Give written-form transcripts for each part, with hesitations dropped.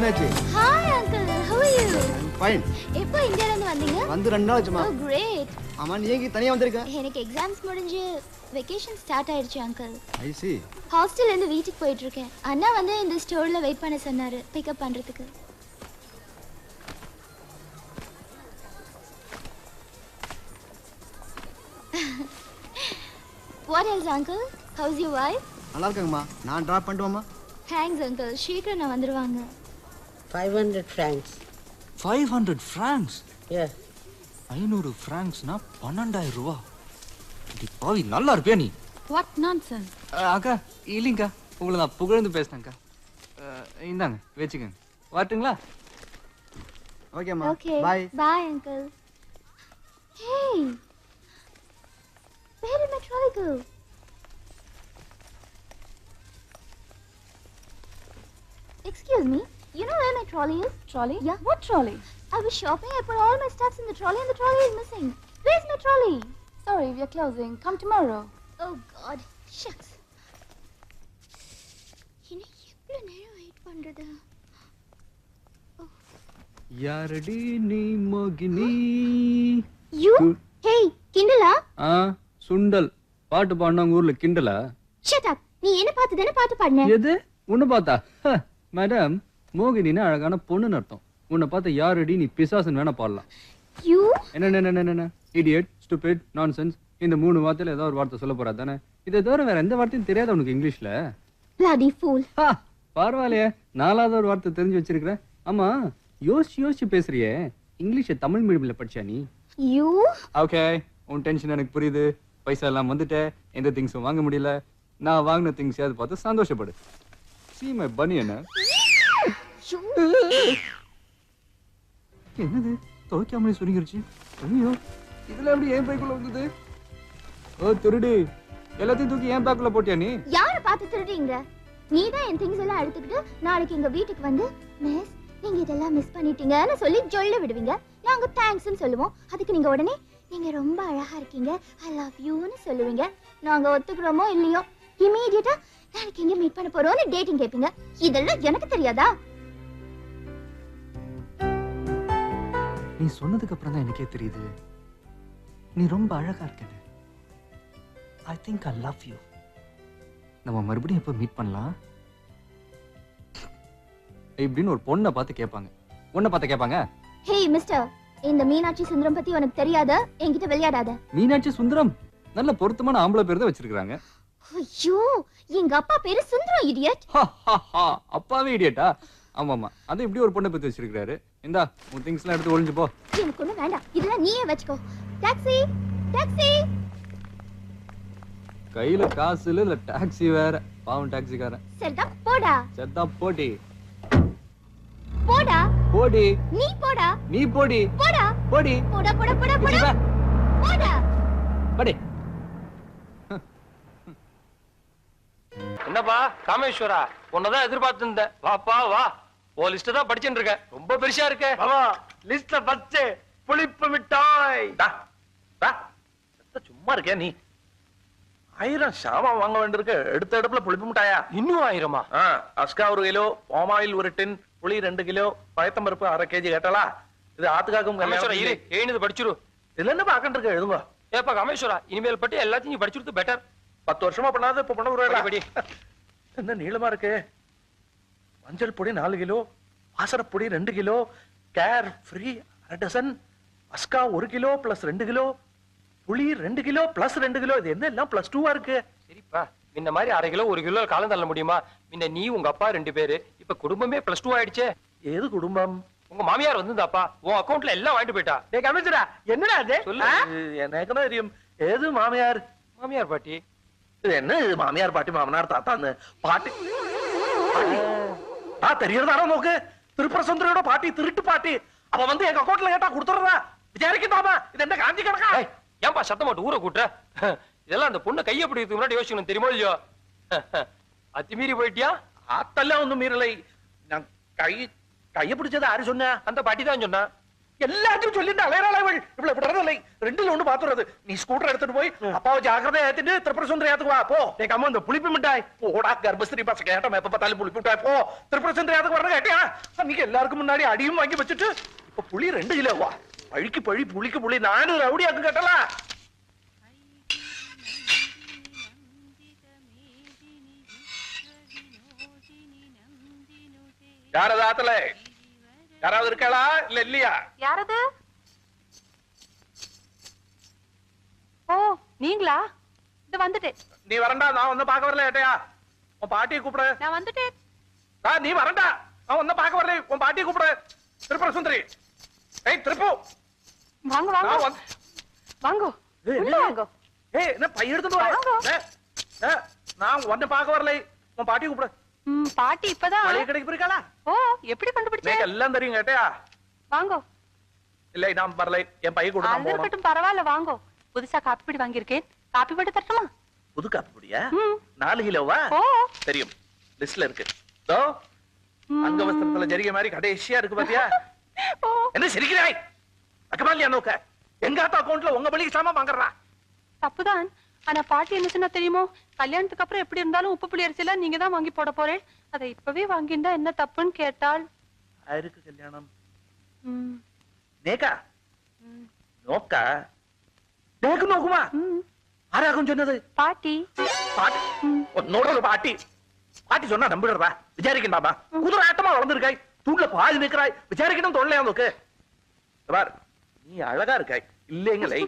Meenakshi. Hi uncle, how are you? I'm fine. எப்போ இந்தியால இருந்து வந்தீங்க? வந்து 2 நாள் ஆச்சுமா. Oh great. ஆமா நீ ஏன் தனியா வந்திருக்க? எனக்கு எக்ஸாம்ஸ் முடிஞ்சு வெக்கேஷன் ஸ்டார்ட் ஆயிருச்சு uncle. I see. ஹாஸ்டல்ல இருந்து வீட்டுக்கு போயிட்டு இருக்கேன். அண்ணா வந்து இந்த ஸ்டோர்ல வெயிட் பண்ண சொன்னாரு பிக்கப் பண்றதுக்கு. What else uncle? How's your wife? நல்லா இருக்காங்கம்மா. நான் டிராப் பண்ணிடுவாமா? Thanks uncle. சீக்கிரம் நான் வந்துருவாங்க. 500 francs. 500 francs? Yeah. 500 francsனா 12000 ரூபாய். இது பாவி நல்லா இருப்பியா நீ? What nonsense? அக்கா இல்லைங்கக்கா, உங்களை நான் புகழ்ந்து பேசினேங்க்கா. இந்தாங்க வச்சுக்கோங்க. வரட்டுங்களா? ஓகேம்மா. Okay. Bye. Bye uncle. Hey. Where did my trolley go? Excuse me. You know where my trolley is? Trolley? Yeah. What trolley? I was shopping. I put all my stuffs in the trolley and the trolley is missing. Where's my trolley? Sorry, we are closing. Come tomorrow. Oh God. Shucks. இன்னும் எவ்வளவு நேரம் wait பண்றது? யாரடி நீ மோகினி? You? Hey, கிண்டலா? சுண்டல். பாட்டு பாடினவங்க ஊர்ல கிண்டலா? Shut up. நீ என்ன பார்த்து தானே பாட்டு பாடுன? எது? உன்னை பார்த்தா? மேடம், மோகினின்னா அழகான பொண்ணுன்னு அர்த்தம். உன்னை பார்த்து யாரடி நீ பிசாசுன்னு வேணா பாடலாம். You? என்ன இடியட், ஸ்டூபிட், நான்சென்ஸ், இந்த 3 வார்த்தையில ஏதாவது ஒரு வார்த்தை சொல்ல போறா தானே? இதை தவிர வேற எந்த வார்த்தையும் தெரியாத உனக்கு இங்கிலீஷ்ல? Bloody fool. பரவாயில்லையே, 4வது ஒரு வார்த்தை தெரிஞ்சு வச்சிருக்கிறேன். ஆமா, யோசிச்சு பேசுறியே, இங்கிலீஷை தமிழ் மீடியம்ல படிச்சா நீ? You? ஓகே, உன் டென்ஷன் எனக்கு புரியுது. பைசா எல்லாம் வந்துட்டேன், எந்த திங்ஸும் வாங்க முடியல. நான் வாங்கின திங்ஸ் ஏதாவது பார்த்து சந்தோஷப்படு. See my bunny என்ன? You? என்னது துவைக்காமலே சுருங்கிருச்சு? ஐயோ, இதுல எப்படி ஏன் பைக்குள்ள வந்தது? ஓ திருடி, எல்லாத்தையும் தூக்கி ஏன் பேக்குள்ள போட்டியா நீ? யார பார்த்து திருடுறீங்க? நீ தான் என் திங்ஸ் எல்லாம் எடுத்துக்கிட்டு நாளைக்கு எங்க வீட்டுக்கு வந்து மிஸ் நீங்க இதெல்லாம் மிஸ் பண்ணிட்டீங்கன்னு சொல்லி ஜொல்ல விடுவீங்க. நாங்க தேங்க்ஸ்னு சொல்லுவோம். அதுக்கு நீங்க உடனே நீங்க ரொம்ப அழகா இருக்கீங்க, ஐ லவ் யூன்னு சொல்லுவீங்க. நாங்க ஒத்துக்கிறோமோ இல்லையோ இமீடியட்டா நாளைக்கு எங்க மீட் பண்ண போறோம்னு டேட்டிங் கேப்பீங்க. இதெல்லாம் எனக்கு தெரியாதா? நீ சொன்னதுக்கு அப்புறம் தான் எனக்கே தெரியுது நீ ரொம்ப அழகா இருக்க. I think I love you. நம்ம மறுபடியும் எப்போ மீட் பண்ணலாம்? இப்படின்னு ஒரு பொண்ணை பார்த்து கேட்பாங்க, உன்னை பார்த்து கேட்பாங்க. ஹே மிஸ்டர், இந்த மீனாட்சி சுந்தரம் பத்தி உனக்கு தெரியாத, என்கிட்ட விளையாடாத. மீனாட்சி சுந்தரம் நல்ல பொருத்தமான ஆம்பளை பேர் தான் வச்சிருக்காங்க. ஐயோ, எங்க அப்பா பேரு சுந்தரம் இடியட். அப்பாவே இடியட்டா? ஆமாமா, அது இப்படி ஒரு பொண்ணை பத்தி வச்சிருக்காரு. இந்தா உன் திங்ஸ் எல்லாம் எடுத்து ஒளிஞ்சு போ. எனக்கு ஒண்ணு வேண்டாம், இதெல்லாம் நீயே வச்சுக்கோ. Taxi taxi. கையில காசு இல்ல டாக்ஸி வேற. பாவம் டாக்ஸிக்காரன். சரிதான் போடா. சரிதான் போடி. போடா. போடி. நீ போடா. நீ போடி. போடா. போடி. போடா போடா போடா போடா. போடா. போடி. என்னப்பா காமேஸ்வரா, உன்னதான் எதிர்பார்த்து இருந்தேன். வாப்பா வா, ஓ லிஸ்ட் தான் படிச்சுட்டு இருக்க. ரொம்ப பெருசா இருக்க. பாபா லிஸ்ட்ல ஃபர்ஸ்ட் புளிப்பு மிட்டாய். சும்மா இருக்க நீ? 1000 சாமான் வாங்க வேண்டியிருக்கு. எடுத்த இடத்துல புளிப்பு மிட்டாயா? இன்னும் 1000மா? அஸ்கா 1 கிலோ, பாம் ஆயில் 1 டின், புளி 2 கிலோ, பயத்தம்பருப்பு 1/2 கேஜி கேட்டாளா? இது ஆத்துக்காக்கும் காமேஸ்வரா இரு, எழுந்து படிச்சிரு. இதுல என்ன பாக்கண்டு இருக்க? எழுதுங்க. ஏப்பா காமேஸ்வரா, இனிமேல் பட்டு எல்லாத்தையும் நீ படிச்சுட்டு பெட்டர். 10 வருஷமா பண்ணாத இப்ப பண்ண போறேன். படி. என்ன நீளமா இருக்கு? மஞ்சள் பொடி 4 கிலோ, வாசரப்பொடி 2 கிலோ, கேர் ஃப்ரீ 1/2 டசன், அஸ்கா 1 கிலோ பிளஸ் 2 கிலோ, புளி 2 கிலோ பிளஸ் 2 கிலோ. இது என்ன எல்லாம் பிளஸ் 2வா இருக்கு? சரிப்பா, இந்த மாதிரி 1/2 கிலோ 1 கிலோ காலம் தள்ள முடியுமா? முன்ன நீ உங்க அப்பா 2 பேரு, இப்ப குடும்பமே +2 ஆயிடுச்சே. ஏது குடும்பம்? உங்க மாமியார் வந்துதாப்பா, உன் அக்கவுண்ட்ல எல்லாம் வாங்கிட்டு போயிட்டா. டேய் கமிஷனரா, என்னடா இது? எனக்கு என்ன தெரியும்? ஏது மாமியார்? மாமியார் பாட்டி. இது என்ன இது? மாமியார் பாட்டி மாமனார் தாத்தான்னு பாட்டி தெரியறதானோ நோக்கு. திருப்பரசுந்தரியோட பாட்டி திருட்டு பாட்டி. அவ வந்து எங்க அக்கவுண்ட்ல கேட்டா கொடுத்துறதா? விசாரிக்கட்டாமா? இது என்ன காஞ்சி கணக்கா? ஏன்பா சத்தம் போட்டு ஊரை கூட்டுற? இதெல்லாம் அந்த பொண்ணு கையை பிடிக்கிறதுக்கு முன்னாடி யோசிக்கணும், தெரியுமோ இல்லையோ? அத்துமீறி போயிட்டியா? ஆத்தெல்லாம் ஒண்ணும் மீறலை. நான் கைய பிடிச்சது யாரு சொன்ன? அந்த பாட்டி தான் சொன்னா. எல்லாத்தையும் சொல்லிட்டு அலையறாளவள் இவ்வளவு விடுறதில்லை. ரெண்டுல ஒண்ணு பாத்துறது. நீ ஸ்கூட்டர் எடுத்துட்டு போய் அப்பாவை ஜாக்கிரதையா ஏத்திட்டு திரிபுர சுந்தரி ஏத்துக்கு வா போ. டேய் கம்மா இந்த புளிப்பு மிட்டாய் போடா கர்ப்பஸ்திரி பச கேட்டா எப்ப பார்த்தாலும் புளிப்பு மிட்டாய் போ. திரிபுர சுந்தரி ஏத்துக்கு வரணும் கேட்டியா? அன்னைக்கு எல்லாருக்கும் முன்னாடி அடியும் வாங்கி வச்சுட்டு இப்ப புளி 2 கிலோவா? பழிக்கு பழி புளிக்கு புளி 4 ரவுடியாக்கு கேட்டலாம். யாரது ஆத்தல? யாராவது இருக்காளா இல்ல இல்லையா? யாரது? ஓ நீங்களா? இது வந்துட்டேன். நீ வரண்டா, நான் வந்து பார்க்க வரல ஏட்டையா. உன் பாட்டியை கூப்பிடு. நான் வந்துட்டேன். நீ வரண்டா, நான் வந்து பார்க்க வரல. உன் பாட்டியை கூப்பிடு. திரிபுர சுந்தரி. ஏய் திரிபு வாங்க வாங்க வாங்க உள்ள வாங்க. ஏய் என்ன பை எடுத்துட்டு வா. நான் வந்து பார்க்க வரல. உன் பாட்டியை கூப்பிடு. பாட்டி இப்பதான் மளிகை கடைக்கு போயிருக்காளா? ஓ எப்படி கண்டுபிடிச்சே? எனக்கு எல்லாம் தெரியும் கேட்டையா. வாங்க. இல்ல நான் வரல. என் பையை கூட நான் போறேன். இருக்கட்டும் பரவாயில்ல வாங்க. புதுசா காப்பி பொடி வாங்கியிருக்கேன். காப்பி போட்டு தரட்டுமா? புது காப்பி பொடியா? 4 கிலோவா? ஓ தெரியும், லிஸ்ட்ல இருக்கு. தோ அங்க வஸ்திரத்துல ஜரிகை மாதிரி கடைசியா இருக்கு பாத்தியா? என்ன சிரிக்கிறாய்? அக்கமாலியா நோக்க எங்க ஆத்தா அக்கவுண்ட்ல உங்க பலிக்கு சாமான் வாங்குறா? தப்புதான். ஆனா பாட்டி என்ன சொன்னா தெரியுமோ? கல்யாணத்துக்கு அப்புறம் எப்படி இருந்தாலும் உப்பு புளி அரிசி எல்லாம் நீங்க தான் வாங்கி போட போறேன். அதை இப்பவே வாங்கிண்டா என்ன தப்புன்னு கேட்டாள். யாருக்கு கல்யாணம்? நேக்கா நோக்கா? நேக்கு நோக்குமா? ஆராகும் சொன்னது? பாட்டி. பாட்டி உன்னோட ஒரு பாட்டி. பாட்டி சொன்னா நம்பிடுறா? விசாரிக்கண்டாமா? குதிரை ஆட்டமா வளர்ந்துருக்காய், தூண்ல பாதி நிற்கிறாய், விசாரிக்கணும் தொல்லையா நோக்கு. பார் நீ அழகா இருக்காய் இல்லைங்களே,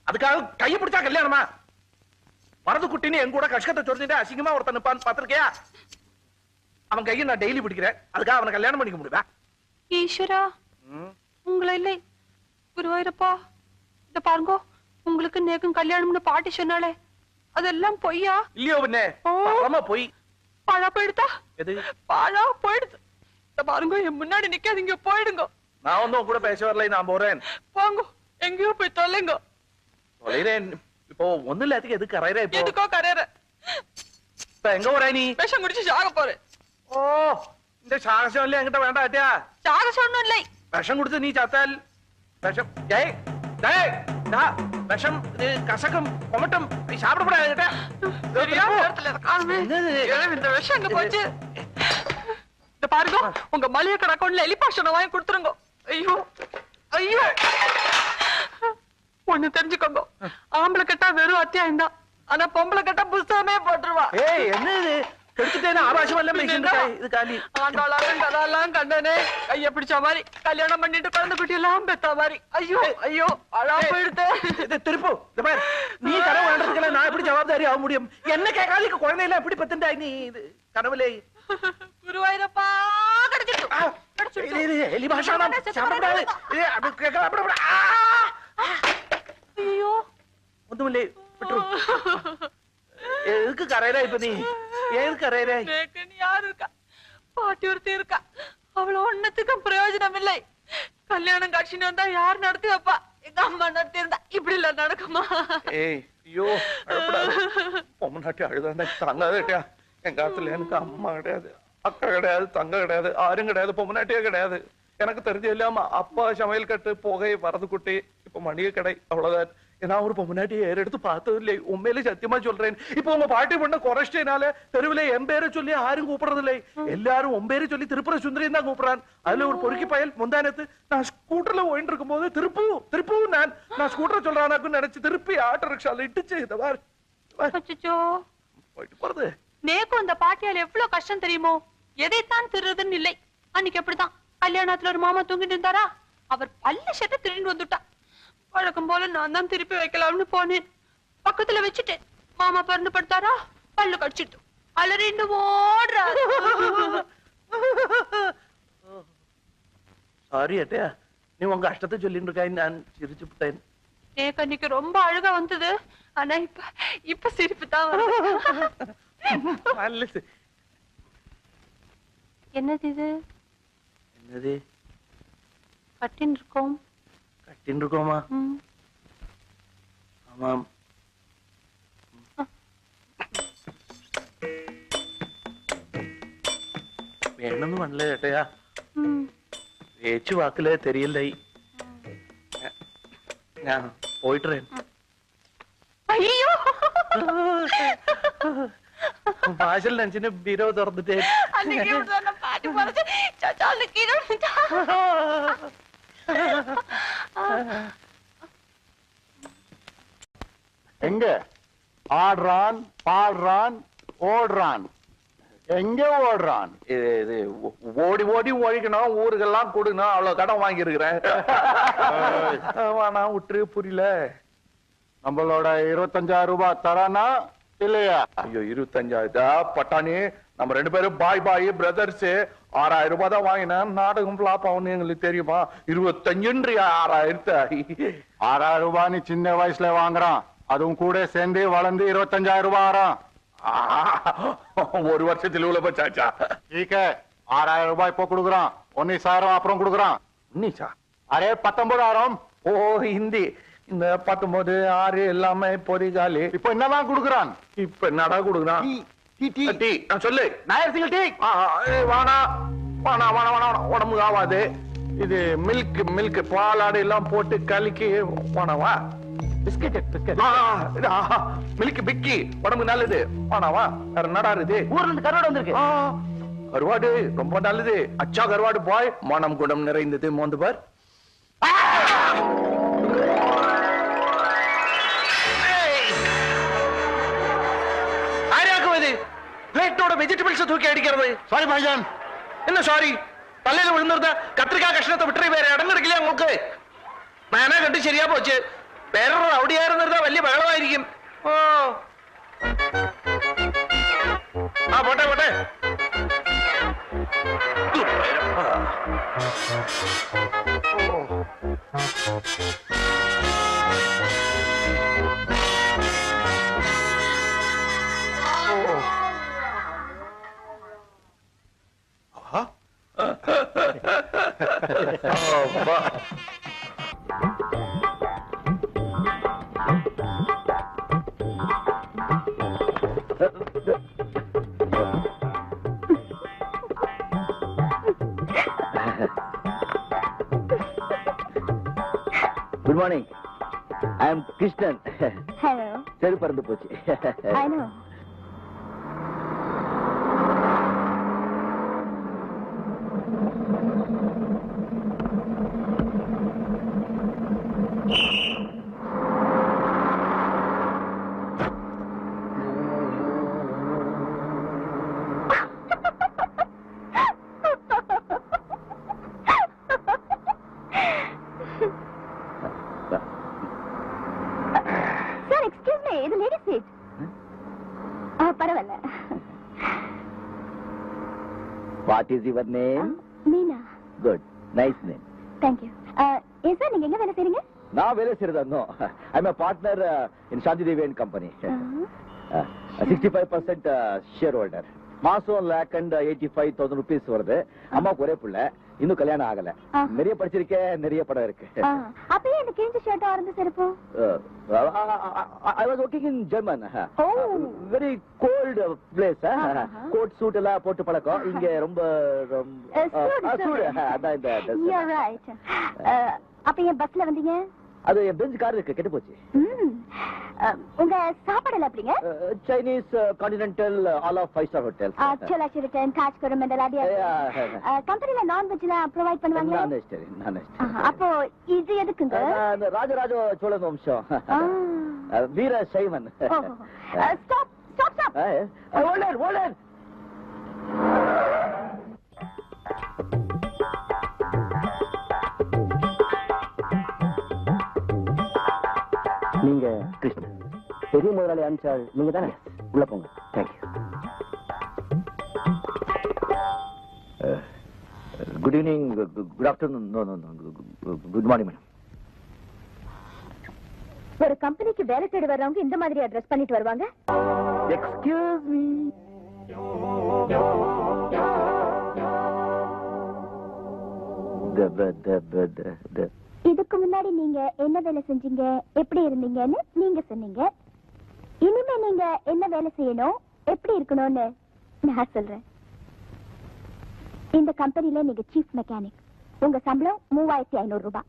அதுக்காக கையை பிடிச்சா கல்யாணமா? வரது குட்டின்னு என் கூட கஷ்டத்தை சொல்லிட்டு அசிங்கமா ஒருத்தன் நிப்பான்னு பாத்திருக்கியா? அவன் கையை நான் டெய்லி பிடிக்கிறேன், அதுக்காக அவனை கல்யாணம் பண்ணிக்க முடியுமா? ஈஸ்வரா உங்களை இல்லை குருவாயிரப்பா, இத பாருங்க, உங்களுக்கு நேக்கும் கல்யாணம்னு பாட்டி சொன்னாலே அதெல்லாம் பொய்யா? இல்லையோ பின்னே பரமா போய் பாழா போயிடுதா? எது பாழா போயிடுது. இத பாருங்க, என் முன்னாடி நிக்காதீங்க, போயிடுங்க. நான் வந்து உன் கூட பேச வரல, நான் போறேன். போங்க, எங்கேயோ போய் தொலைங்க. தொலைறேன் இப்போ ஒண்ணு இல்லாததுக்கு எதுக்கு கரையற? இப்போ எதுக்கோ கரையற. இப்ப எங்க போற நீ? விஷம் குடிச்சு சாக போறேன். ஓ இந்த சாகசம் இல்ல என்கிட்ட வேண்டாம் ஆட்டியா? சாகசம் ஒண்ணும் இல்லை. விஷம் குடிச்சு நீ சாத்தால் விஷம் ஏய் டேய் டா விஷம் கசக்கும் கொமட்டும் நீ சாப்பிடக்கூடாது என்கிட்ட. சரியா நேரத்துல காணுமே. இந்த விஷம் எங்க போச்சு? இத பாருங்க, உங்க மளிகை கடை அக்கவுண்ட்ல எலிபாஷனை வாங்கி கொடுத்துருங்க. ஐயோ ஐயோ, ஒண்ணு தெரிஞ்சுக்கோங்க, ஆம்பளை கட்டா வெறும் அத்தியாயம் தான், ஆனா பொம்பளை கட்டா புஸ்தகமே போட்டுருவா. ஏய் என்ன இது கெடுத்துட்டேனா? ஆபாசம் எல்லாம் பேசிட்டு இது காலி ஆண்டாளாலும் கதாலாம் கண்டனே, கைய பிடிச்ச மாதிரி கல்யாணம் பண்ணிட்டு குழந்தை குட்டி எல்லாம் பெத்த மாதிரி. ஐயோ ஐயோ அழா போயிடுது. இது திருப்பு இந்த பாரு, நீ கனவு வேண்டதுக்கெல்லாம் நான் எப்படி ஜவாப்தாரி ஆக முடியும்? என்ன கேட்காதீங்க, குழந்தை எல்லாம் எப்படி பத்துண்டாய் நீ? இது கனவுலே குருவாயிரப்பா எலி பாஷா சாப்பிடக்கூடாது. ஐயோ ஒண்ணுமில்லை விட்டுரு. எதுக்கு கரையறா இப்ப நீ? ஏன் கரையறா? யாரு இருக்கா? பாட்டி ஒருத்தி இருக்கா, அவள ஒன்னத்துக்கும் பிரயோஜனம் இல்லை. கல்யாணம் காட்சின்னு வந்தா யார் நடத்தி வைப்பா? எங்க அம்மா நடத்தி இருந்தா இப்படி இல்ல நடக்குமா? ஏய் ஐயோ அழப்படாது. பொம்மநாட்டி அழுதாண்டா தாங்காதேட்டியா. எங்க ஆத்துல எனக்கு அம்மா கிடையாது, அக்கா கிடையாது, தங்க கிடையாது, ஆரும் கிடையாது, பொம்மநாட்டியே கிடையாது. எனக்கு தெரிஞ்ச இல்லாம அப்பா சமையல் கட்டு, புகை, வரது குட்டி, இப்ப மளிகை கடை, அவ்வளவுதான். நான் ஒரு பொம்மநாட்டியை ஏறெடுத்து பார்த்தது இல்லை, உண்மையிலே சத்தியமா சொல்றேன். இப்ப உங்க பாட்டி பண்ண குறைச்சினால தெருவில என் பேரை சொல்லி யாரும் கூப்பிடுறது இல்லை, எல்லாரும் உன் பேரை சொல்லி திரிபுர சுந்தரியும் தான் கூப்பிடுறான். அதுல ஒரு பொறுக்கி பயல் முந்தானத்து நான் ஸ்கூட்டர்ல போயிட்டு இருக்கும் போது திருப்பு நான் ஸ்கூட்டர் சொல்றானாக்குன்னு நினைச்சு திருப்பி ஆட்டோ ரிக்ஷால இட்டுச்சு. இந்த மாதிரி போயிட்டு போறது. நேக்கும் அந்த பாட்டியால எவ்வளவு கஷ்டம் தெரியுமோ? எதைத்தான் திருறதுன்னு இல்லை. அன்னைக்கு அப்படித்தான் கல்யாணத்துல ஒரு மாமா தூங்கிட்டு இருந்தாரா, அவர் பல்ல சட்டை திருடிட்டு வந்துட்டா. வழக்கம் போல நான் தான் திருப்பி வைக்கலாம்னு போனேன், பக்கத்துல வச்சுட்டேன். மாமா பறந்து படுத்தாரா, பல்லு கடிச்சிட்டு அலறிண்டு ஓடுறாரு. சாரி அட்டையா, நீ உங்க கஷ்டத்தை சொல்லிட்டு இருக்காய், நான் சிரிச்சு விட்டேன். நேக்கு அன்னைக்கு ரொம்ப அழுகா வந்தது, ஆனா இப்ப சிரிப்பு தான் வருது. என்னது இது? என்னது? கட்டின் இருக்கோம். கட்டின் இருக்கோமா? ஆமாம். வேணும்னு பண்ணல ஏட்டையா, பேச்சு வாக்குல தெரியலை. நான் போயிட்டுறேன். ஐயோ வாசல் நினைச்சுன்னு பீரோ திறந்துட்டேன். அன்னைக்கு சொன்ன பாட்டி மறைச்சு சச்சால கீழே விழுந்துட்டா. எங்க ஆடுறான், பாடுறான், ஓடுறான், எங்க ஓடுறான்? இது ஓடி ஓடி ஒழிக்கணும், ஊருக்கெல்லாம் கொடுக்கணும், அவ்வளவு கடன் வாங்கி இருக்கிறேன். நான் விட்டுரு, புரியல. நம்மளோட 25,000 ரூபாய் தரானா இல்லையா? ஐயோ 25,000 பட்டாணி, நம்ம 2 பேரும் பாய் பாய் பிரதர்ஸ். 6,000 ரூபாய் தான் வாங்கினேன். நாடகம் பிளாப் ஆகும்னு எங்களுக்கு தெரியுமா? 25 6,000. 6,000 ரூபாய் நீ சின்ன வயசுல வாங்குறான், அதுவும் கூட சேர்ந்து வளர்ந்து 25,000 ரூபாய் ஆறான். ஒரு வருஷத்துல உள்ள போச்சாச்சா? ठीक है, 6,000 ரூபாய் இப்போ கொடுக்குறான், 19,000 அப்புறம் கொடுக்குறான். நீச்சா? அரே 19,000. ஓ ஹிந்தி. இந்த 19 6 எல்லாமே பொறிகாலி. இப்போ என்னதான் கொடுக்குறான்? இப்ப என்னடா கொடுக்குறான்? டீ. சொல்லு. நாயர் டீ. வாணா வாணா வாணா வாணா, உடம்புக்கு ஆகாது. இது மில்க் பாலாடு எல்லாம் போட்டு கலக்கி வாணாவா? பிஸ்கெட் மில்க் பிக்கி உடம்பு நல்லது. வாணாவா? வேற என்னடா இது? ஊர்ல இருந்து கருவாடு வந்திருக்கு. கருவாடு ரொம்ப நல்லது. அச்சா கருவாடு பாய், மனம் குடம் நிறைந்தது. மோந்து பார். பிளேட்டோட வெஜிடபிள்ஸ் தூக்கி அடிக்கிறது. சாரி பாய்ஜான். என்ன சாரி? தலையில விழுந்திருந்த கத்திரிக்காய் கஷ்டத்தை விட்டு வேற இடம் இருக்கலையா உங்களுக்கு? மேனா கட்டி சரியா போச்சு. வேற அப்படியா இருந்திருந்தா വലിയ ബഹളമായിരിക്കും. ഓ പോട്ടെ പോട്ടെ. Good morning. I am Krishnan. Hello. சரி பறந்து போச்சு. I know. Sir, excuse me, இது lady seat. பரவாயில்ல. What is your name? Meena. Good. Nice name. Thank you. ஏன் சார் நீங்க எங்க வேலை செய்றீங்க? நான் வேலை செய்யறதோ I'm a partner in Shanti Devi and Company. 65% shareholder. மாசம் 1,85,000 rupees வருது. அம்மாவுக்கு ஒரே புள்ள, இன்னும் கல்யாணம் ஆகல. நிறைய படிச்சிருக்கேன், நிறைய படம் இருக்கு. அப்ப ஏன் இந்த கிழிஞ்ச ஷர்ட் ஆரஞ்சு செருப்பு? I was working in German. Very cold place. Coat suit எல்லாம் போட்டு பழக்கம். இங்க ரொம்ப சூடு. அதான் இந்த You're right. அப்ப ஏன் பஸ்ல வந்தீங்க? அது என் பெஞ்ச் கார் இருக்கு, கெட்டு போச்சு. உங்க சாப்பாடு எல்லாம் எப்படிங்க? Chinese, continental, all of 5-star hotels. Chola Sheraton, Taj Coromandel அப்படியே. கம்பெனில நான்வெஜ்லாம் ப்ரொவைட் பண்ணுவாங்க. நான் அப்போ இது எதுக்குங்க? ராஜராஜ சோழன் வம்சம். வீர சைவன். Stop stop stop. ஓலர் நீங்க கிருஷ்ணன், பெரிய முதலாளி அனுப்பிச்சாள் நீங்க தானே? உள்ள போங்க. Thank you. Good evening, good afternoon. Good morning madam. ஒரு கம்பெனிக்கு வேலை தேடி வர்றவங்க இந்த மாதிரி அட்ரஸ் பண்ணிட்டு வருவாங்க? Excuse me. இதுக்கு முன்னாடி நீங்க என்ன வேலை செஞ்சீங்க, எப்படி இருந்தீங்கன்னு நீங்க சொன்னீங்க. இனிமே நீங்க என்ன வேலை செய்யணும், எப்படி இருக்கணும்னு நான் சொல்றேன். இந்த கம்பெனில நீங்க சீஃப் மெக்கானிக். உங்க சம்பளம் 3500 ரூபாய்.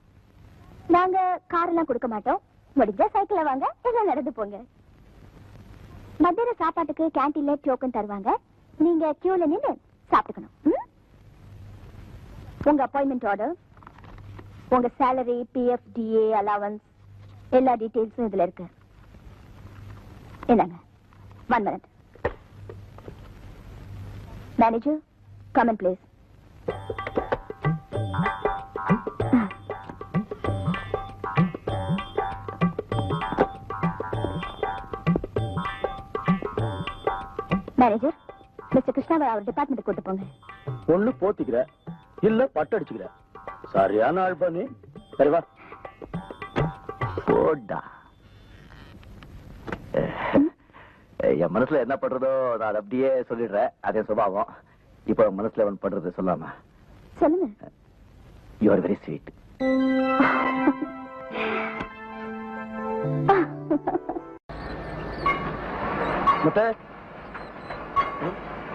நாங்க கார் எல்லாம் கொடுக்க மாட்டோம். முடிஞ்சா சைக்கிள வாங்க, எல்லாம் நடந்து போங்க. மத்தியான சாப்பாட்டுக்கு கேண்டீன்ல டோக்கன் தருவாங்க. நீங்க கியூல நின்னு சாப்பிட்டுக்கணும். உங்க அப்பாயின்மெண்ட் ஆர்டர், உங்க சேலரி, பிஎஃப், டிஏ, அலவன்ஸ் எல்லா டீடைல்ஸும் இதுல இருக்கு. என்னங்க 1 minute. Manager, come in please. Manager, mister கிருஷ்ணாவை அவர் டிபார்ட்மெண்ட் கூட்டு போங்க. ஒண்ணு போத்திக்கிற, இல்ல பட்டு அடிச்சுக்கிற. சரியான ஆள் பண்ணி. சரி வா போடா. என் மனசுல என்ன பண்றதோ நான் அப்படியே சொல்லிடுறேன். அதே சுபாவம். இப்ப மனசுல அவன் பண்றது சொல்லாம சொல்லுங்க. You are very sweet. முத்த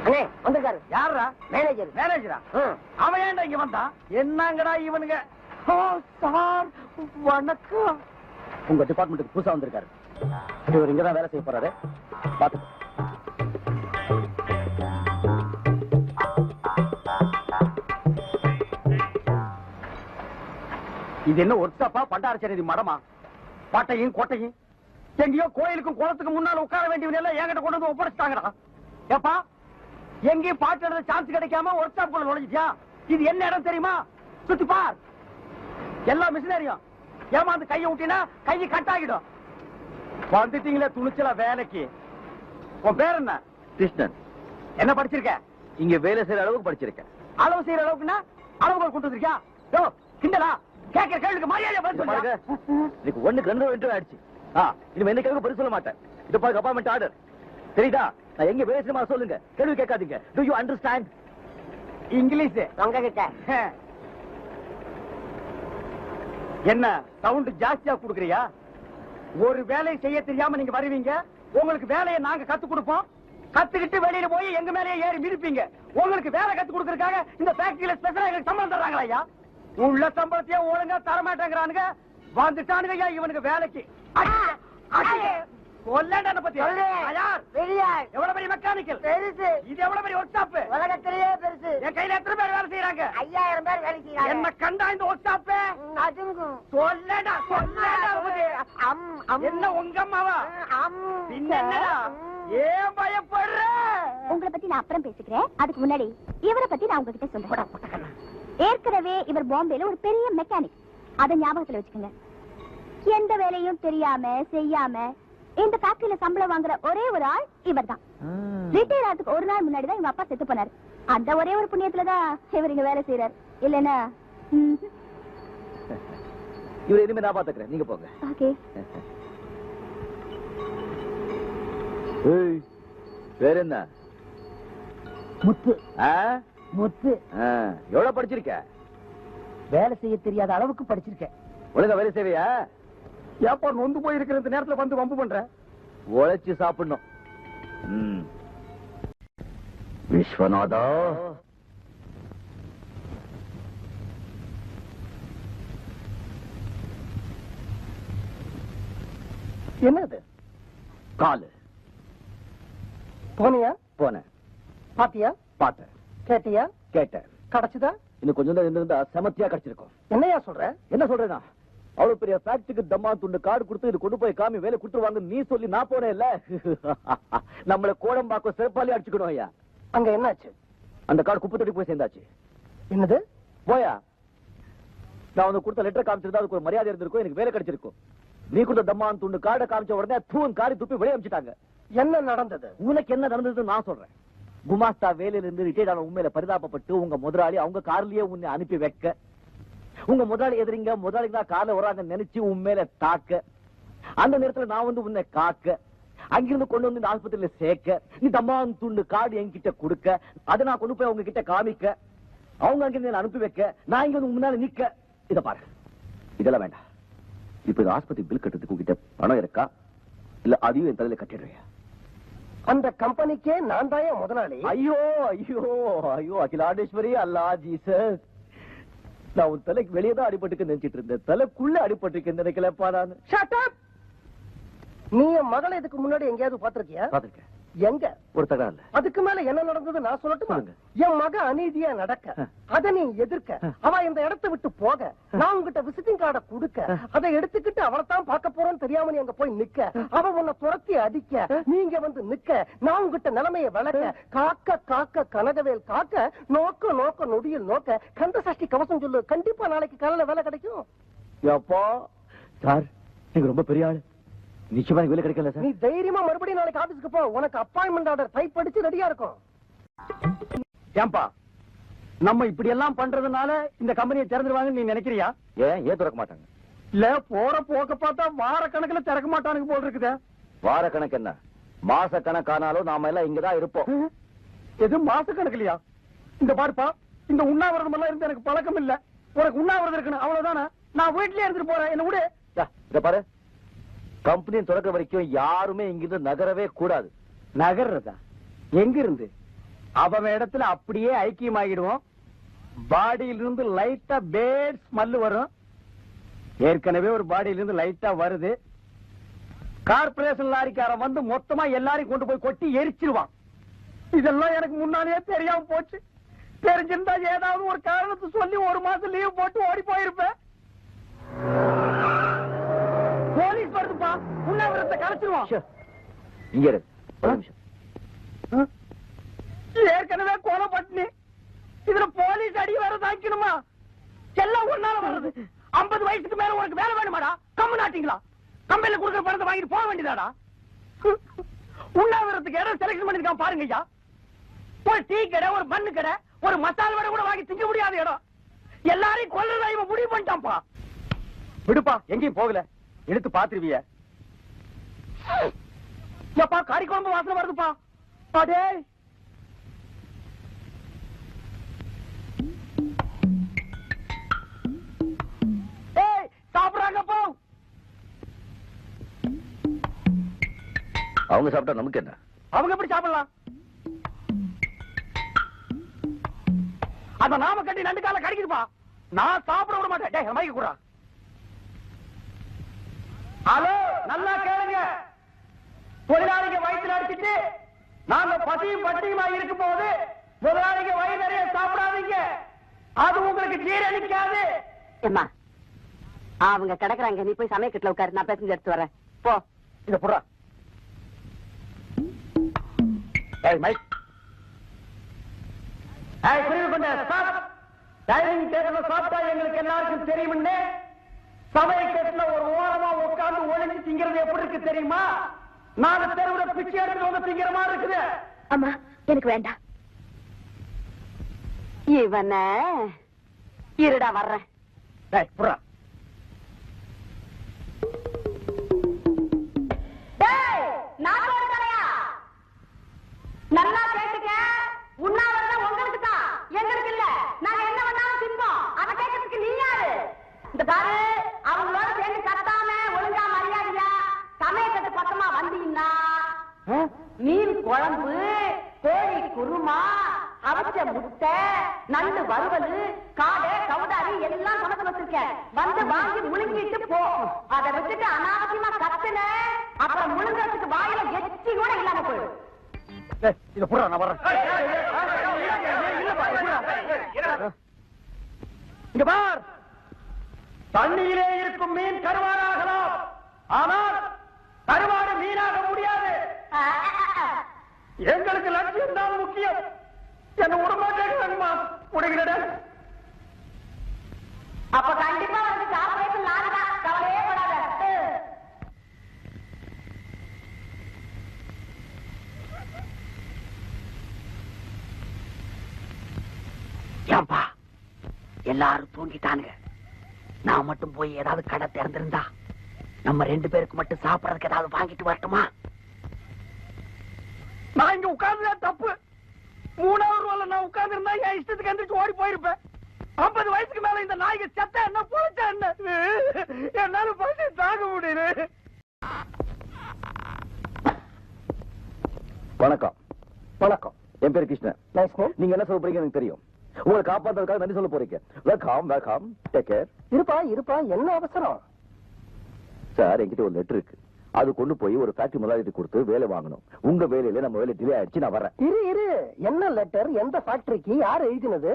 அண்ணே வந்திருக்காரு. யாரா? மேனேஜர். மேனேஜரா? அவன் ஏன்டா இங்க வந்தான்? என்னங்கடா இவனுங்க? சார் வணக்கம். உங்க டிபார்ட்மெண்ட்டுக்கு புதுசா வந்திருக்காரு. இவர் இங்கதான் வேலை செய்ய போறாரு. பாத்து. இது என்ன ஒர்க்ஷாப்பா, பண்டாரச்சேரி மடமா? பாட்டையும் கோட்டையும் எங்கேயோ கோயிலுக்கும் குளத்துக்கு முன்னால உட்கார வேண்டியவங்க எல்லாம் என்கிட்ட கொண்டு வந்து ஒப்படைச்சிட்டாங்கடா. ஏப்பா, எங்கேயும் பாட்டு எழுத சான்ஸ் கிடைக்காம ஒர்க் ஷாப் குள்ள நுழைஞ்சிட்டியா? இது என்ன இடம் தெரியுமா? சுத்தி பார். எல்லா மிஷினரியும் ஏமாந்து கையை விட்டினா கையை கட்டாகிடும். வந்துட்டீங்களே துணிச்சலா வேலைக்கு. உன் பேர் என்ன? கிருஷ்ணன். என்ன படிச்சிருக்க? இங்க வேலை செய்யற அளவுக்கு படிச்சிருக்கேன். அளவு செய்யற அளவுக்குன்னா அளவுகள் கொண்டு வந்திருக்கியா? யோ கிண்டலா? கேட்கிற கேள்விக்கு மரியாதை பதில் சொல்லுங்க. இதுக்கு 1க்கு 2 இன்டர்வியூ ஆயிடுச்சு. இனிமே என்ன கேள்வி பதில் சொல்ல மாட்டேன். இது பாருங்க அப்பாயின்மெண்ட் ஆர்டர். தெரியுதா? நான் எங்க வேலை செய்யணுமா சொல்லுங்க. கேள்வி கேட்காதீங்க. To you understand English? உங்க கிட்ட என்ன சவுண்ட் ஜாஸ்தியா குடுக்குறியா? ஒரு வேலையை செய்ய தெரியாம நீங்க வருவீங்க. உங்களுக்கு வேலையை நாங்க கத்து கொடுப்போம். கத்துக்கிட்டு வெளியில போய் எங்க மேலேயே ஏறி மிதிப்பீங்க. உங்களுக்கு வேலை கத்து கொடுக்கறதுக்காக இந்த ஃபேக்டரியில ஸ்பெஷலா எங்களுக்கு சம்பளம் தர்றாங்களா ஐயா? உள்ள சம்பளத்தையே ஒழுங்கா தரமாட்டேங்கிறானுங்க. வந்துட்டானுங்க ஐயா இவனுக்கு வேலைக்கு. கொல்லண்டன பத்தி யார்? பெரியார். எவ்வளவு பெரிய மெக்கானிக்கல்? பெருசு. இது எவ்வளவு பெரிய ஒர்க் ஷாப்? உலகத்திலேயே பெருசு. என் கையில எத்தனை பேர் வேலை செய்யறாங்க? 5000 பேர் வேலை செய்யறாங்க. என்ன கண்டா இந்த ஒர்க் ஷாப்? அதுங்கும். சொல்லடா என்ன உங்க அம்மாவா? பின்ன என்னடா? ஏன் பயப்படுற? உங்களை பத்தி நான் அப்புறம் பேசிக்கிறேன். அதுக்கு முன்னாடி இவரை பத்தி நான் உங்ககிட்ட சொல்றேன். ஏற்கனவே இவர் பாம்பேல ஒரு பெரிய மெக்கானிக். அதை ஞாபகத்துல வச்சுக்கோங்க. எந்த வேலையும் தெரியாம செய்யாம இந்த ஃபேக்டரியில சம்பளம் வாங்குற ஒரே ஒரு ஆள் இவர் தான். ரிட்டையர் ஆகிறதுக்கு ஒரு நாள் முன்னாடி தான் இவங்க அப்பா செத்து போனாரு. அந்த ஒரே ஒரு புண்ணியத்துலதான் இவர் இங்க வேலை செய்யறாரு. இல்லன்னா இவரை இனிமே நான் பாத்துக்கிறேன். நீங்க போங்க. ஓகே. வேற என்ன? முத்து. முத்து. எவ்வளவு படிச்சிருக்க? வேலை செய்ய தெரியாத அளவுக்கு படிச்சிருக்கேன். ஒழுங்கா வேலை செய்வியா? ஏப்பா நொந்து போயிருக்கிற இந்த நேரத்துல வந்து வம்பு பண்ற? உழைச்சு சாப்பிடணும். விஸ்வநாதா, என்னது? காலு. போனியா? போனேன். பாத்தியா? பார்த்தேன். கேட்டியா? கேட்டேன். கிடைச்சதா? இன்னும் கொஞ்சம் தான் இருந்தா செமத்தியா கிடைச்சிருக்கும். என்னையா சொல்ற? என்ன சொல்றேன்னா, அவ்வளவு பெரிய ஃபேக்டரிக்கு தம்மா துண்டு கார்டு கொடுத்து இது கொண்டு போய் காமி வேலை கொடுத்துருவாங்க நீ சொல்லி நான் போனேன் இல்ல. நம்மள கோடம்பாக்கம் சிறப்பாலே அடிச்சுக்கணும் ஐயா. அங்க என்னாச்சு? அந்த கார்டு குப்பை தொட்டி போய் சேர்ந்தாச்சு. என்னது? போயா, நான் உனக்கு கொடுத்த லெட்டர் காமிச்சிருந்தா அதுக்கு ஒரு மரியாதை இருந்திருக்கும், எனக்கு வேலை கிடைச்சிருக்கும். நீ கொடுத்த தம்மான் துண்டு கார்டை காமிச்ச உடனே தூன் காரி துப்பி வெளியே அமிச்சிட்டாங்க. என்ன நடந்தது? உனக்கு என்ன நடந்ததுன்னு நான் சொல்றேன். குமாஸ்தா வேலையில இருந்து ரிட்டையர்ட் ஆன உண்மையில பரிதாபப்பட்டு உங்க முதலாளி அவங்க கார்லயே உன்னை அனுப்பி வைக்க, உங்க முதலாளி எதிரிங்க முதலாளிங்க கார்ல வராங்க நினைச்சு உண்மையில தாக்க, அந்த நேரத்துல நான் வந்து உன்னை காக்க, அங்கிருந்து கொண்டு வந்து இந்த ஆஸ்பத்திரியில சேர்க்க, நீ தம்மான் துண்டு கார்டு என்கிட்ட கொடுக்க, அதை நான் கொண்டு போய் அவங்க கிட்ட காமிக்க, அவங்க அங்கிருந்து அனுப்பி வைக்க, நான் இங்க வந்து முன்னால நிக்க. இத பாரு, இதெல்லாம் வேண்டாம். இப்ப இந்த ஆஸ்பத்திரி பில் கட்டுறதுக்கு உங்ககிட்ட பணம் இருக்கா, இல்ல அதையும் என் தலையில கட்டிடுறியா? அந்த கம்பெனிக்கே நான் தான் முதலாளி. ஐயோ ஐயோ ஐயோ, அகிலாண்டேஸ்வரி, அல்லா ஜீசஸ், நான் உன் தலைக்கு வெளியே தான் அடிபட்டுக்கு நினைச்சிட்டு இருந்தேன், தலைக்குள்ள அடிபட்டுக்கு நினைக்கலப்பா நான். நீ என் மகளை இதுக்கு முன்னாடி எங்கேயாவது பாத்திருக்கியா? பாத்திருக்கேன். எங்க? ஒரு தகவல். அதுக்கு மேல என்ன நடந்தது நான் சொல்லட்டுமா? என் மக அநீதியா நடக்க அத நீ எதிர்க்க, அவ இந்த இடத்தை விட்டு போக நான் உங்ககிட்ட விசிட்டிங் கார்டை கொடுக்க, அதை எடுத்துக்கிட்டு அவளைத்தான் பார்க்க போறோன்னு தெரியாம நீ அங்க போய் நிக்க, அவ உன்னை துரத்தி அடிக்க, நீங்க வந்து நிக்க, நான் உங்ககிட்ட நிலைமையை விளக்க, காக்க காக்க கனகவேல் காக்க, நோக்க நோக்க நொடியில் நோக்க, கந்த சஷ்டி கவசம் சொல்லு, கண்டிப்பா நாளைக்கு காலையில வேலை கிடைக்கும். அப்பா சார், நீங்க ரொம்ப பெரிய ஆளு, நிச்சயமா வேலை கிடைக்கல சார். நீ தைரியமா மறுபடியும் நாளைக்கு ஆபீஸ்க்கு போ, உனக்கு அப்பாயின்மெண்ட் ஆர்டர் டைப் அடிச்சு ரெடியா இருக்கும். ஏன்பா நம்ம இப்படி எல்லாம் பண்றதுனால இந்த கம்பெனியை திறந்துருவாங்கன்னு நீ நினைக்கிறியா? ஏன் திறக்க மாட்டாங்க? இல்ல போற போக்க பார்த்தா வார கணக்குல திறக்க மாட்டானுங்க போல் இருக்குது. வார கணக்கு என்ன, மாச கணக்கானாலும் நாம எல்லாம் இங்கதான் இருப்போம். எது மாச கணக்குலையா? இந்த பாருப்பா, இந்த உண்ணாவிரதம் எல்லாம் இருந்து எனக்கு பழக்கம் இல்ல, உனக்கு உண்ணாவிரதம் இருக்கணும் அவ்வளவுதானே, நான் வீட்லயே இருந்துட்டு போறேன், என்ன விடு. இத பாரு, கம்பெனி தொடக்க வரைக்கும் யாருமே இங்கிருந்து நகரவே கூடாது. நகர்றதா? எங்க இருந்து? அவன் இடத்துல அப்படியே ஐக்கியமாகிடுவோம். பாடியில இருந்து லைட்டா பேட் ஸ்மெல் வரும். ஏற்கனவே ஒரு பாடியில இருந்து லைட்டா வருது. கார்பரேஷன் லாரிக்காரன் வந்து மொத்தமா எல்லாரையும் கொண்டு போய் கொட்டி எரிச்சிருவான். இதெல்லாம் எனக்கு முன்னாலேயே தெரியாம போச்சு. தெரிஞ்சிருந்தா ஏதாவது ஒரு காரணத்தை சொல்லி ஒரு மாசம் லீவ் போட்டு ஓடி போயிருப்பேன். போலீஸ் வருதுப்பா, உண்ணாவிரதத்தை கலைச்சிருவான். இங்க ஏற்கனவே கொலை பட்டினி, இதுல போலீஸ் அடி வர தாக்கணுமா? எல்லாம் ஒன்னால வர்றது. 50 வயசுக்கு மேல உனக்கு வேலை வேணுமாடா? கம்மு நாட்டிங்களா? கம்பெனில கொடுக்குற பணத்தை வாங்கிட்டு போக வேண்டியதாடா. உண்ணாவிரதத்துக்கு இடம் செலக்ஷன் பண்ணிருக்கான் பாருங்க ஐயா. ஒரு டீ கடை, ஒரு மண்ணு கடை, ஒரு மசாலா வடை கூட வாங்கி திங்க முடியாத இடம். எல்லாரையும் கொல்றதா இவன் முடிவு பண்ணிட்டான்ப்பா. விடுப்பா, எங்கேயும் போகல, எடுத்து பாத்துருவிய. எப்பா கறி குழம்பு வாசனை வருதுப்பா. அடே சாப்பிடுறாங்கப்பா. அவங்க சாப்பிட்டா நமக்கு என்ன? அவங்க எப்படி சாப்பிடலாம்? அத நாம கட்டி 2 கால கடிக்குதுப்பா. நான் சாப்பிட விட மாட்டேன். டேய் மைக்க கூடா. ஹலோ, நல்லா கேளுங்க. தொழிலாளிங்க வயிற்றுல அடிச்சிட்டு நாங்க பசியும் பட்டியுமா இருக்கும் போது முதலாளிங்க வயிறு நிறைய சாப்பிடாதீங்க, அது உங்களுக்கு ஜீரணிக்காது. ஏம்மா, அவங்க கிடக்குறாங்க, நீ போய் சமயக்கட்டுல உட்காரு, நான் பேசஞ்சு எடுத்து வரேன். போ. இத புறா. ஏய் மைக். ஏய் புரியுது கொண்ட ஸ்டாப். டைனிங் டேபிள்ல சாப்பிட்டா எங்களுக்கு எல்லாருக்கும் தெரியும்னு சமயக்கட்டுல ஒரு ஓரமா உட்கார்ந்து ஒளிஞ்சு திங்கிறது எப்படி இருக்கு தெரியுமா? நாலு தெருவுல பிச்சை எடுத்து வந்து திங்கிற மாதிரி இருக்குது. அம்மா எனக்கு வேண்டாம். இவன இருடா வர்றேன். டேய் புறா. நல்லா கேட்டுக்க, உண்ணாவிரதம் உங்களுக்கு தான், எங்களுக்கு இல்ல. நாங்க என்ன பண்ணாலும் தின்போம். அதை கேட்கறதுக்கு நீ யாரு? இந்த பாரு, அவங்களோட சேர்ந்து கத்தாம ஒழுங்கா மரியாதையா சமயக்கட்டு பக்கமா வந்தீங்கன்னா மீன் குழம்பு, கோழி குருமா, அவிச்ச முட்டை, நண்டு வறுவல், காடை, கவுதாரி எல்லாம் சமைச்சு வச்சிருக்கேன். வந்து வாங்கி முழுங்கிட்டு போ. அதை வச்சுட்டு அனாவசியமா கத்துன அப்புறம் முழுங்கிறதுக்கு வாயில எச்சி கூட இல்லாம போயிடும். இத புறா, நான் வர்றேன். இங்க பார், தண்ணியிலே இருக்கும் மீன் கருவாடாகலாம், ஆனால் கருவாடு மீனாக முடியாது. எங்களுக்கு லட்சியம் தான் முக்கியம். என்ன உடம்பாட்டேமா உடைகிறட. அப்ப கண்டிப்பா வந்து கார்பரேஷன் நானுதா, கவலையே படாத. ஏன்பா எல்லாரும் தூங்கிட்டானுங்க, நான் மட்டும் போய் ஏதாவது கடை திறந்திருந்தா நம்ம 2 பேருக்கு மட்டும் சாப்பிடறதுக்கு ஏதாவது வாங்கிட்டு வரட்டுமா? நான் இங்க உட்கார்ந்து தப்பு. 3வது ரோல நான் உட்கார்ந்து இருந்தா என் இஷ்டத்துக்கு எந்திரிச்சு ஓடி போயிருப்பேன். 50 வயசுக்கு மேல இந்த நாய்க்கு செத்த என்ன பொழைச்ச என்ன, என்னால பசி தாங்க முடியல. வணக்கம். வணக்கம். என் பேரு கிருஷ்ணன். நீங்க என்ன சொல்றீங்க எனக்கு தெரியும். உங்களை காப்பாத்துறதுக்காக நன்றி சொல்ல போறீங்க. Welcome welcome, take care. இருப்பா இருப்பா, என்ன அவசரம்? சார், என்கிட்ட ஒரு லெட்டர் இருக்கு. அது கொண்டு போய் ஒரு ஃபேக்டரி முதலாளிக்கு கொடுத்து வேலை வாங்கணும். உங்க வேலையில நம்ம வேலை டிலே ஆயிடுச்சு, நான் வரேன். இரு இரு, என்ன லெட்டர், எந்த ஃபேக்டரிக்கு, யார் எழுதினது?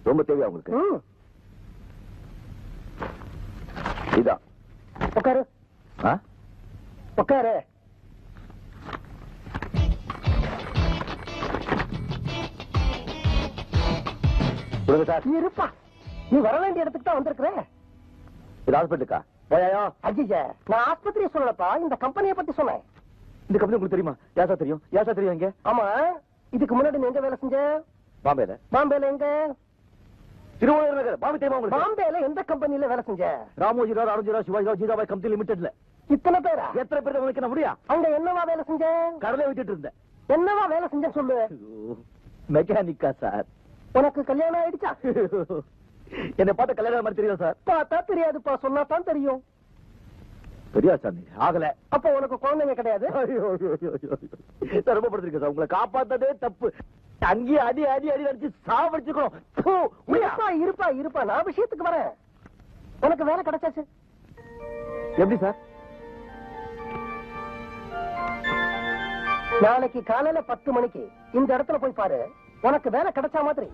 ரொம்ப தேவையா உங்களுக்கு? இதான். உட்காரு உட்காரு. இருப்பா, நீ வர வேண்டிய இடத்துக்கு தான் வந்திருக்கிறேன். இது ஹாஸ்பிட்டலுக்கா? ஐயா, நான் ஆஸ்பத்திரியை சொல்லலப்பா, இந்த கம்பெனியை பத்தி சொன்னேன். இந்த கம்பெனி உங்களுக்கு தெரியுமா? யாசா தெரியும்? யாசா தெரியும்? எங்க? ஆமா, இதுக்கு முன்னாடி நீ எங்க வேலை செஞ்ச? பாம்பேல. பாம்பேல எங்க? திருவள்ளூர் நகர். பாம்பே தெரியுமா உங்களுக்கு? பாம்பேல எந்த கம்பெனில வேலை செஞ்ச? ராமோஜிராவ், அருண்ஜிராவ், சிவாஜிராவ், ஜீதாபாய் கம்பெனி லிமிடெட்ல. இத்தனை பேரா? எத்தனை பேர் உங்களுக்கு முடியா? அங்க என்னவா வேலை செஞ்ச? கடலை விட்டுட்டு இருந்தேன். என்னவா வேலை செஞ்சேன்னு சொல்லு. மெக்கானிக்கா சார். உனக்கு கல்யாணம் ஆயிடுச்சா? என்னை பார்த்த கல்யாணம் மாதிரி தெரியும் சார்? பார்த்தா தெரியாதுப்பா, சொன்னா தான் தெரியும். தெரியாது சார், ஆகல. அப்ப உனக்கு குழந்தைங்க கிடையாது? சார், ரொம்ப படுத்திருக்கேன் சார். உங்களை காப்பாத்ததே தப்பு. அங்கேயே அடி அடி அடி அடிச்சு சாவடிச்சுக்கணும். இருப்பா இருப்பா இருப்பா, நான் விஷயத்துக்கு வரேன். உனக்கு வேலை கிடைச்சாச்சு. எப்படி சார்? நாளைக்கு காலையில 10 மணிக்கு இந்த இடத்துல போய் பாரு, உனக்கு வேலை கிடைச்சா மாதிரி.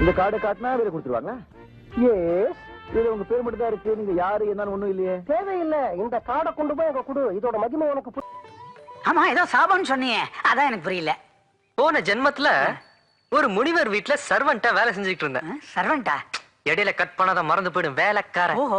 இந்த கார்டு காட்டினா வேலை கொடுத்துருவாங்களா? எஸ். இது உங்க பேர் மட்டும் தான் இருக்கு. நீங்க யாரு என்னன்னு ஒண்ணும் இல்லையே. தேவையில்லை, இந்த கார்டை கொண்டு போய் அங்க கொடு. இதோட மகிமை உனக்கு. ஆமா, ஏதோ சாபான்னு சொன்னீங்க, அதான் எனக்கு புரியல. போன ஜென்மத்துல ஒரு முனிவர் வீட்டுல சர்வெண்டா வேலை செஞ்சுட்டு இருந்தேன். சர்வெண்டா? இடையில கட் பண்ணாத மறந்து போயிடும் வேலைக்காரன்.